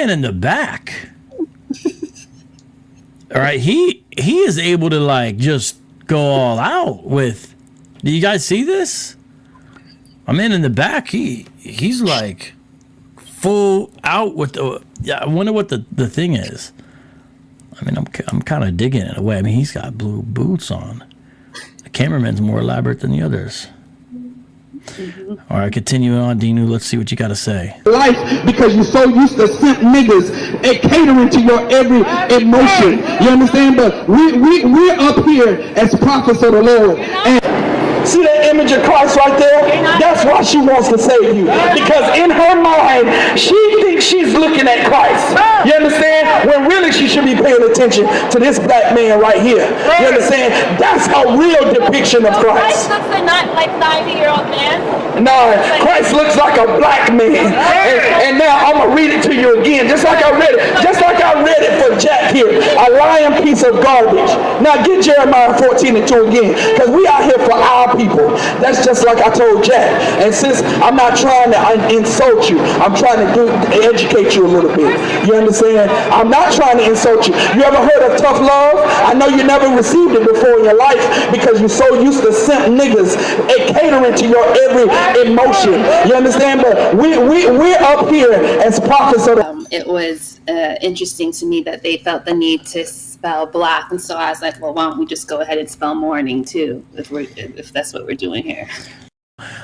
man in the back, all right, he is able to like just go all out with. Do you guys see this? My man in the back, he's like full out with the. Yeah, I wonder what the thing is. I mean, I'm kind of digging it away. I mean, he's got blue boots on. The cameraman's more elaborate than the others. Mm-hmm. All right, continuing on, Dinu. Let's see what you got to say. Life, because you're so used to simp niggas and catering to your every emotion. You understand? But we're up here as prophets of the Lord. And see that image of Christ right there? That's why she wants to save you. Because in her mind, she thinks she's looking at Christ. You understand? When really she should be paying attention to this black man right here. You understand? That's a real depiction of Christ. Christ looks not like 90-year-old man. No, Christ looks like a black man. And now I'm going to read it to you again. Just like I read it. Just like I read it for Jack here. A lying piece of garbage. Now get Jeremiah 14:2 again. Because we out here for our people. That's just like I told Jack. And since I'm not trying to insult you, I'm trying to educate you a little bit. You understand? I'm not trying to insult you. You ever heard of tough love? I know you never received it before in your life because you're so used to simp niggas and catering to your every emotion. You understand? But we're up here as prophets of the... It was interesting to me that they felt the need to spell black, and so I was like, well, why don't we just go ahead and spell mourning too, if that's what we're doing here.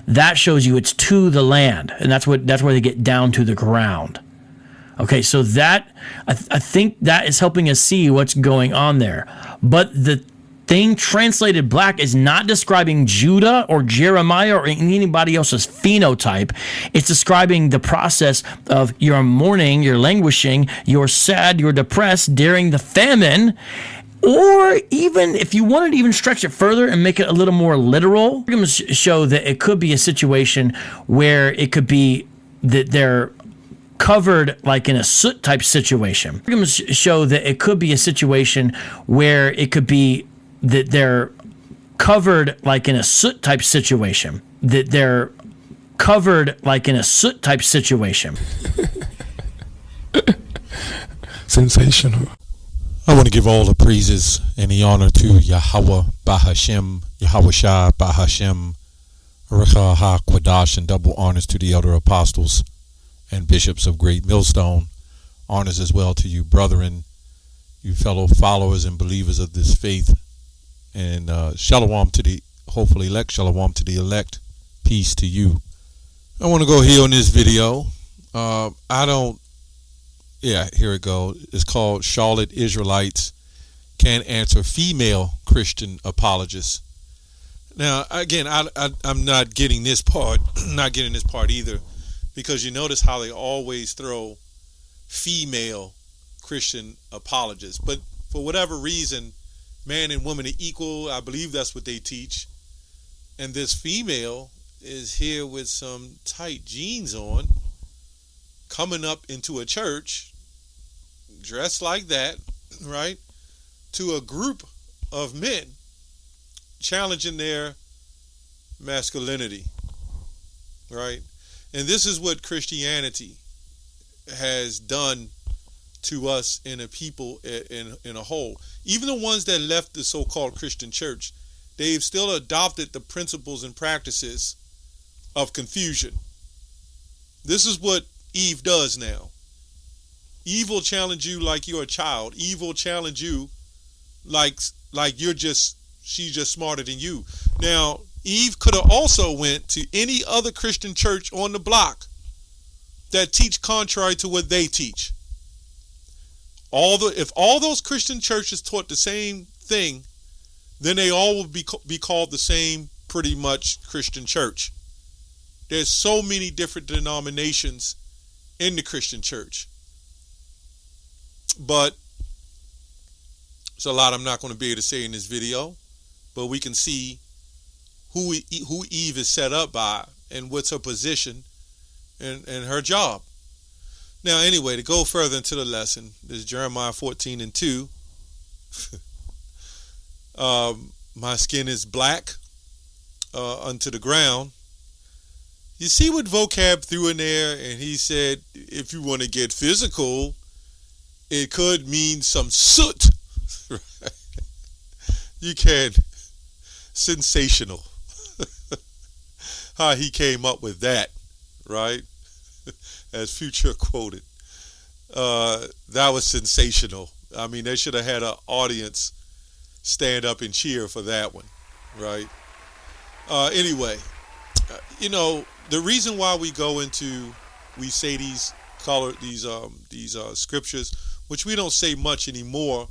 That shows you it's to the land, and that's where they get down to the ground. Okay, so that I think that is helping us see what's going on there. But the thing translated black is not describing Judah or Jeremiah or anybody else's phenotype. It's describing the process of you're mourning, you're languishing, you're sad, you're depressed during the famine. Or even if you wanted to even stretch it further and make it a little more literal, we're going to show that it could be a situation where it could be that they're covered like in a soot type situation. We're going to show that it could be a situation where it could be that they're covered like in a soot type situation. That they're covered like in a soot type situation. Sensational. I want to give all the praises and the honor to Yahweh Bahashem, Yahweh Shai Bahashem, Recha HaQuadash, and double honors to the elder apostles and bishops of Great Millstone. Honors as well to you, brethren, you fellow followers and believers of this faith. And shalom to the hopefully elect, shalom to the elect, peace to you. I want to go here on this video. Here it goes. It's called Charlotte Israelites Can't Answer Female Christian Apologists. Now, again, I'm not getting this part, either, because you notice how they always throw female Christian apologists. But for whatever reason, man and woman are equal. I believe that's what they teach. And this female is here with some tight jeans on, coming up into a church, dressed like that, right, to a group of men, challenging their masculinity, right? And this is what Christianity has done to us in a people in a whole. Even the ones that left the so-called Christian church, they've still adopted the principles and practices of confusion. This is what Eve does now. Eve will challenge you like you're a child. Eve will challenge you like she's just smarter than you. Now, Eve could have also went to any other Christian church on the block that teach contrary to what they teach. If all those Christian churches taught the same thing, then they all would be called the same pretty much Christian church. There's so many different denominations in the Christian church. But it's a lot I'm not going to be able to say in this video, but we can see who Eve is set up by and what's her position and her job. Now, anyway, to go further into the lesson, this is Jeremiah 14:2. My skin is black unto the ground. You see what vocab threw in there, and he said, if you want to get physical, it could mean some soot. You can. Sensational. How he came up with that, right? As Future quoted. That was sensational. I mean, they should have had an audience stand up and cheer for that one, right? Anyway, the reason why we say these scriptures, which we don't say much anymore,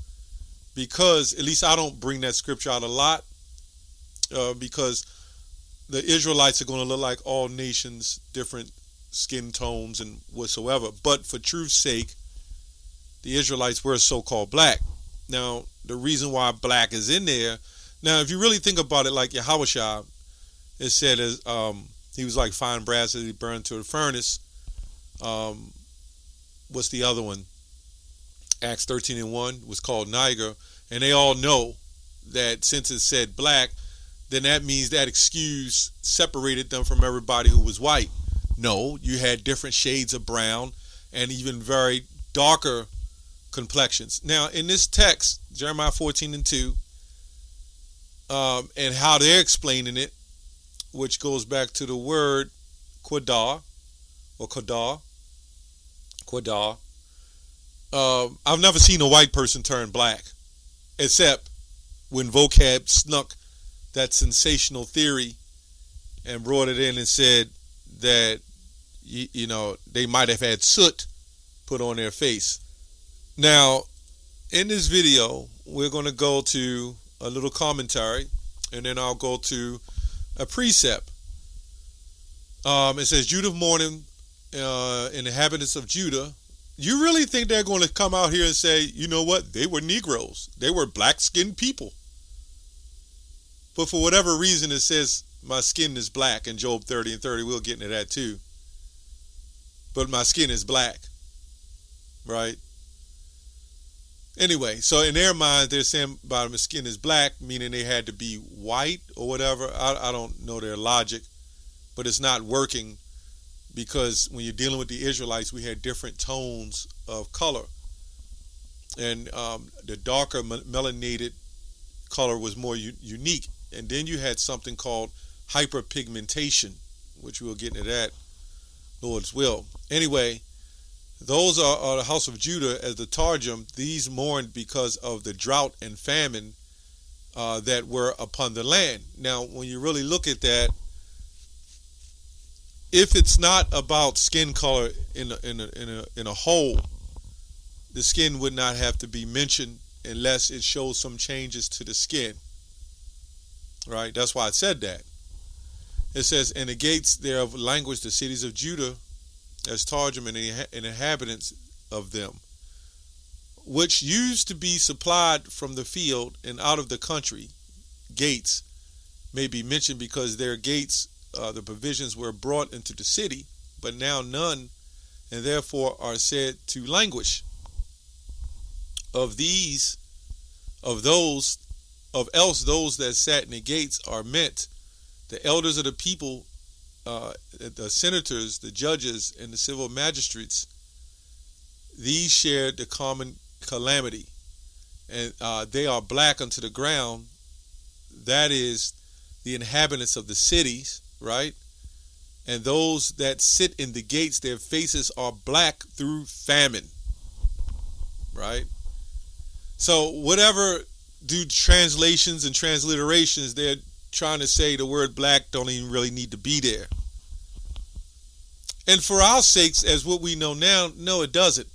because at least I don't bring that scripture out a lot, because the Israelites are going to look like all nations, different skin tones and whatsoever. But for truth's sake, the Israelites were so-called black. Now, the reason why black is in there, now if you really think about it, like Yahushua, it said as he was like fine brass that he burned to the furnace. What's the other one? Acts 13:1 was called Niger, and they all know that since it said black, then that means that excuse separated them from everybody who was white. No, you had different shades of brown and even very darker complexions. Now, in this text, Jeremiah 14:2, and how they're explaining it, which goes back to the word Quadah, or Quadah. I've never seen a white person turn black, except when vocab snuck that sensational theory and brought it in and said that, they might have had soot put on their face. Now, in this video, we're going to go to a little commentary, and then I'll go to a precept. It says, Judah mourning, inhabitants of Judah. You really think they're going to come out here and say, you know what, they were Negroes, they were black-skinned people? But for whatever reason, it says my skin is black in Job 30:30. We'll get into that too. But my skin is black, right? Anyway, so in their minds, they're saying about my skin is black, meaning they had to be white or whatever. I don't know their logic, but it's not working, because when you're dealing with the Israelites, we had different tones of color. And the darker melanated color was more unique. And then you had something called hyperpigmentation, which we'll get into that, Lord's will. Anyway, those are the house of Judah. As the Targum, these mourned because of the drought and famine that were upon the land. Now, when you really look at that, if it's not about skin color in a whole, the skin would not have to be mentioned unless it shows some changes to the skin. Right? That's why it said that. It says, and the gates thereof languish the cities of Judah as Targum and inhabitants of them, which used to be supplied from the field and out of the country. Gates may be mentioned because their gates, the provisions were brought into the city, but now none, and therefore are said to languish. Of else those that sat in the gates are meant, the elders of the people, the senators, the judges, and the civil magistrates. These shared the common calamity, and they are black unto the ground. That is the inhabitants of the cities, right? And those that sit in the gates, their faces are black through famine, right? So whatever do translations and transliterations, they're trying to say the word black don't even really need to be there. And for our sakes, as what we know now, no, it doesn't.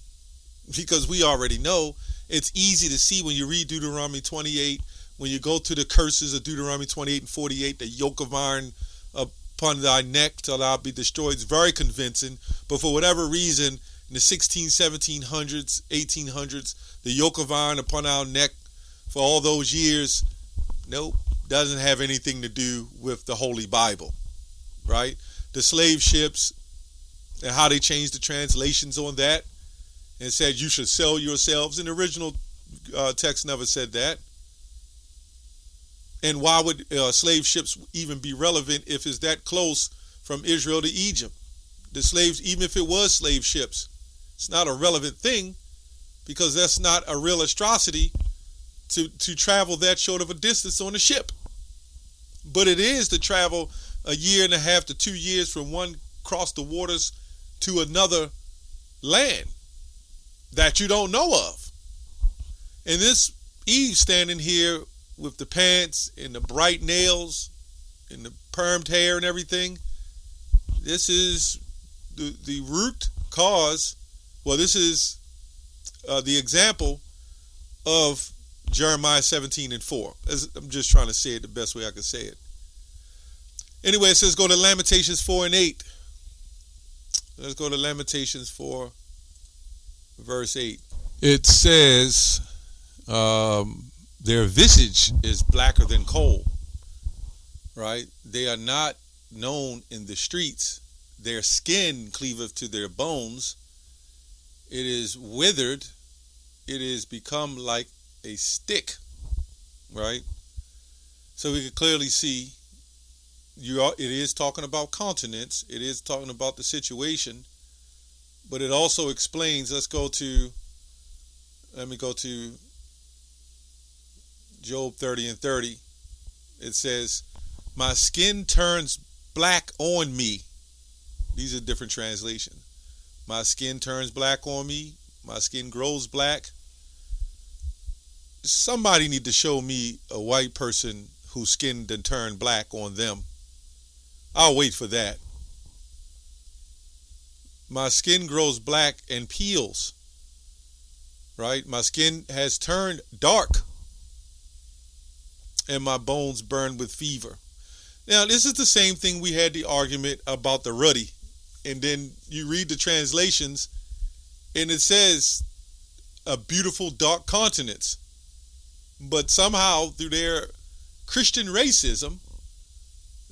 Because we already know. It's easy to see when you read Deuteronomy 28, when you go to the curses of Deuteronomy 28 and 48, the yoke of iron upon thy neck till thou be destroyed. It's very convincing. But for whatever reason, in the 1700s, 1800s, the yoke of iron upon our neck for all those years, nope, doesn't have anything to do with the Holy Bible, right? The slave ships and how they changed the translations on that and said you should sell yourselves. And the original text never said that. And why would slave ships even be relevant if it's that close from Israel to Egypt. The slaves, even if it was slave ships, it's not a relevant thing because that's not a real atrocity to travel that short of a distance on a ship. But it is to travel a year and a half to 2 years from one cross the waters to another land that you don't know of. And this Eve standing here with the pants and the bright nails and the permed hair and everything, this is the root cause. Well, this is the example of Jeremiah 17:4. I'm just trying to say it the best way I can say it. Anyway, it says go to Lamentations 4:8. Let's go to Lamentations 4, verse 8. It says, their visage is blacker than coal, right? They are not known in the streets. Their skin cleaveth to their bones. It is withered. It is become like a stick, right? So we can clearly see it is talking about continents. It is talking about the situation, but it also explains. Let me go to Job 30:30. It says, my skin turns black on me. These are different translations. My skin turns black on me. My skin grows black. Somebody need to show me a white person whose skin done turned black on them. I'll wait for that. My skin grows black and peels. Right? My skin has turned dark. And my bones burn with fever. Now, this is the same thing we had the argument about the ruddy. And then you read the translations, and it says a beautiful dark countenance. But somehow, through their Christian racism,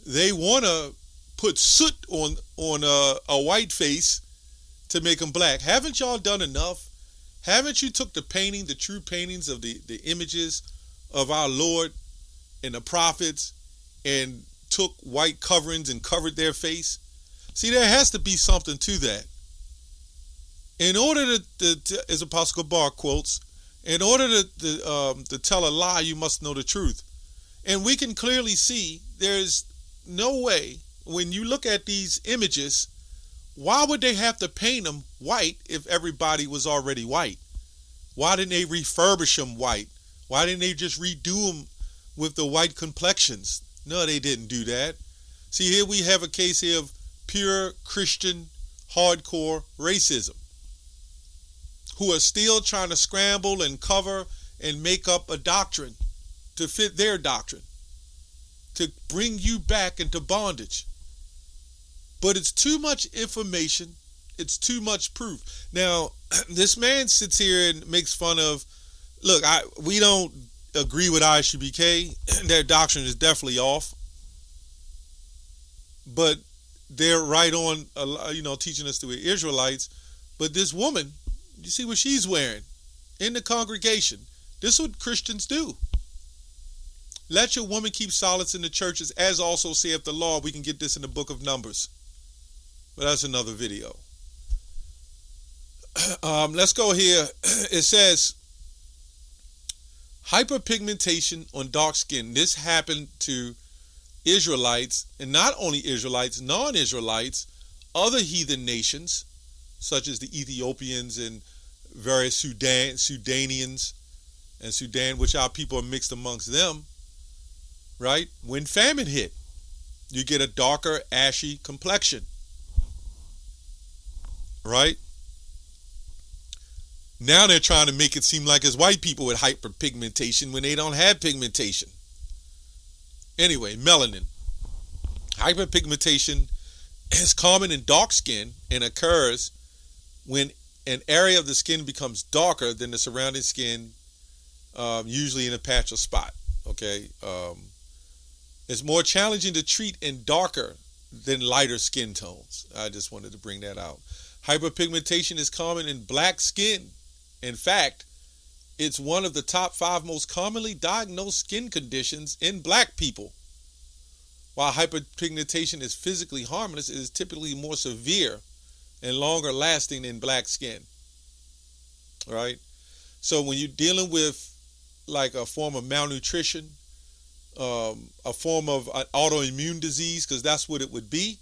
they want to put soot on a white face to make them black. Haven't y'all done enough? Haven't you took the true paintings of the images of our Lord and the prophets and took white coverings and covered their face? See, there has to be something to that. In order to as Apostle Bar quotes, in order to tell a lie, you must know the truth. And we can clearly see there's no way, when you look at these images, why would they have to paint them white if everybody was already white? Why didn't they refurbish them white? Why didn't they just redo them with the white complexions? No, they didn't do that. See, here we have a case here of pure Christian hardcore racism, who are still trying to scramble and cover and make up a doctrine to fit their doctrine, to bring you back into bondage. But it's too much information. It's too much proof. Now, this man sits here and makes fun of, look, we don't agree with ISUPK. Their doctrine is definitely off. But they're right on, teaching us to be Israelites. But this woman, you see what she's wearing in the congregation. This is what Christians do. Let your woman keep silence in the churches, as also saith the law. We can get this in the book of Numbers. But that's another video. Let's go here. It says, hyperpigmentation on dark skin. This happened to Israelites, and not only Israelites, non-Israelites, other heathen nations, such as the Ethiopians and various Sudanians and Sudan, which our people are mixed amongst them, right? When famine hit, you get a darker, ashy complexion, right? Now they're trying to make it seem like it's white people with hyperpigmentation when they don't have pigmentation. Anyway, melanin. Hyperpigmentation is common in dark skin and occurs when an area of the skin becomes darker than the surrounding skin, usually in a patch or spot. Okay, it's more challenging to treat in darker than lighter skin tones. I just wanted to bring that out. Hyperpigmentation is common in black skin. In fact, it's one of the top 5 most commonly diagnosed skin conditions in black people. While hyperpigmentation is physically harmless, it is typically more severe and longer lasting than black skin. Right? So when you're dealing with like a form of malnutrition, a form of an autoimmune disease, because that's what it would be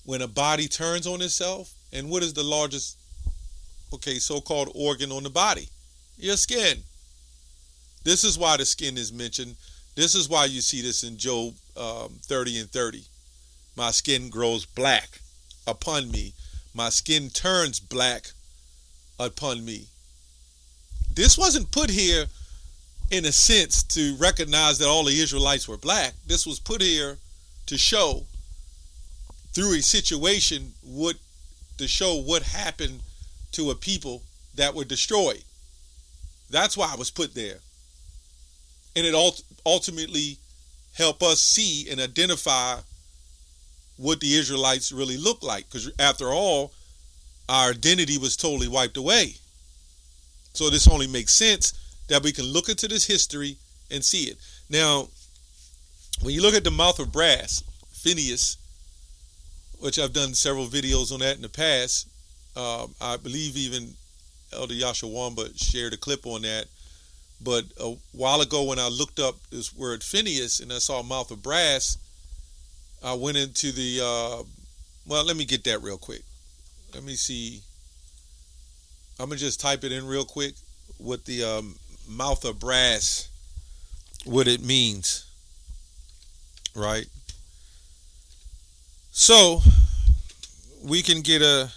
when a body turns on itself. And what is the largest, so-called organ on the body? Your skin. This is why the skin is mentioned. This is why you see this in Job 30:30. My skin grows black upon me. My skin turns black upon me. This wasn't put here in a sense to recognize that all the Israelites were black. This was put here to show through a situation to show what happened to a people that were destroyed. That's why it was put there. And it ultimately help us see and identify what the Israelites really look like. Because after all, our identity was totally wiped away. So this only makes sense that we can look into this history and see it. Now, when you look at the mouth of brass, Phineas, which I've done several videos on that in the past, I believe even Elder Yashawamba shared a clip on that. But a while ago when I looked up this word Phineas and I saw mouth of brass, I went into the, let me get that real quick. Let me see. I'm going to just type it in real quick what the mouth of brass, what it means, right? So we can get a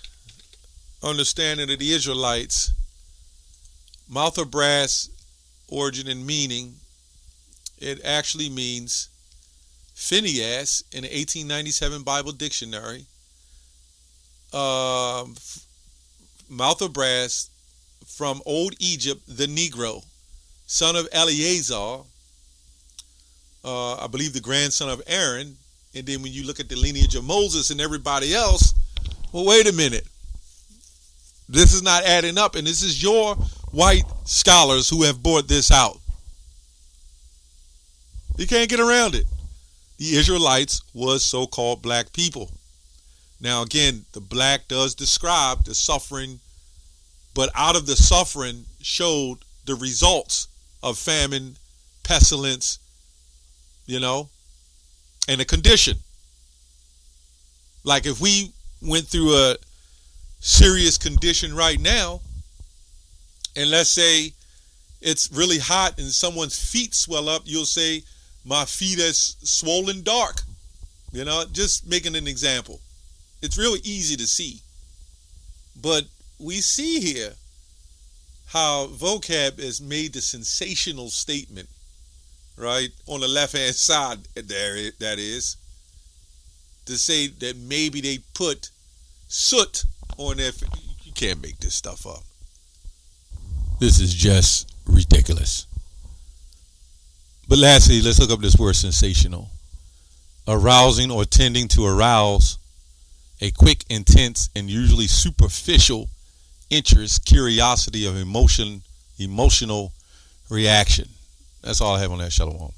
understanding of the Israelites. Mouth of brass, origin and meaning, it actually means Phineas in the 1897 Bible Dictionary. Mouth of brass, from Old Egypt, the Negro, son of Eleazar, I believe the grandson of Aaron. And then when you look at the lineage of Moses and everybody else, well, wait a minute. This is not adding up. And this is your white scholars who have brought this out. You can't get around it. The Israelites was so-called black people. Now, again, the black does describe the suffering, but out of the suffering showed the results of famine, pestilence, and a condition. Like if we went through a serious condition right now, and let's say it's really hot and someone's feet swell up, you'll say, my feet is swollen dark. Just making an example. It's really easy to see. But we see here how vocab has made the sensational statement, right, on the left-hand side there, that is, to say that maybe they put soot on their feet. You can't make this stuff up. This is just ridiculous. But lastly, let's look up this word sensational. Arousing or tending to arouse a quick, intense, and usually superficial interest, curiosity of emotional reaction. That's all I have on that. Shalom.